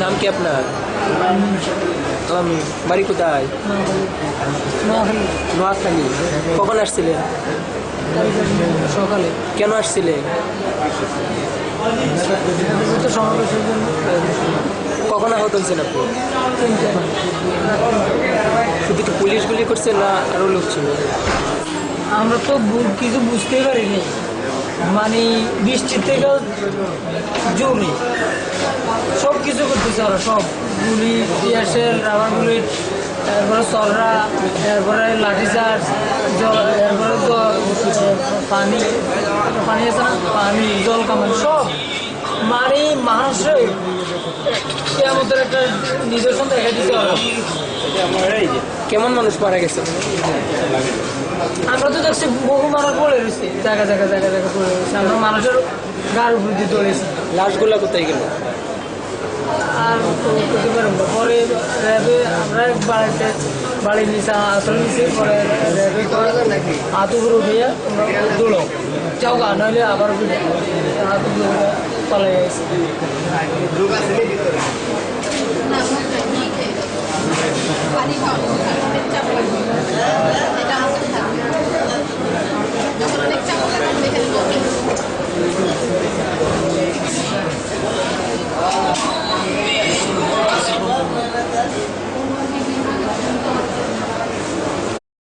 নাম কি আপনার? বাড়ি কোথায়? নোয়াখালী। কখন আসছিলেন? সকালে। কেন আসছিলেন? সমাবেশের জন্য। কখন আহত হয়েছেন আপনি? শুধু কি পুলিশ গুলি করছে না আরো লোক ছিল? আমরা তো কিছু বুঝতেই পারিনি, মানে বৃষ্টির থেকেও জোরে সব কিছু করতেছে ওরা, সব গুলি, টিয়ারশেল, রাবার বুলেট, এরপরে সররা, এরপরে লাঠিচার্জ, এরপরে পানি পানি আছে না, পানি, জল কামান, সব মানে মানুষের কেমতের একটা নিদর্শন দেখা দিতে ওরা। কেমন মানুষ মারা গেছে? আমরা তো দেখছি বহু মানুষ পড়ে রয়েছে, জায়গা জায়গা জায়গা জায়গা পড়ে রয়েছে, আমরা মানুষের গাড়ি উপর দিয়ে চলেছি। লাশগুলা কোথায় গেল? আর করতে পারবো না। পরে র্যাবে আমরা বাড়ির নিচে আসলে নিচে, পরে র্যাবে হাতুগুলো দিয়ে আমরা দৌড়ো যাও গা, নইলে আবার হাতুগুলো পালাই গেছে।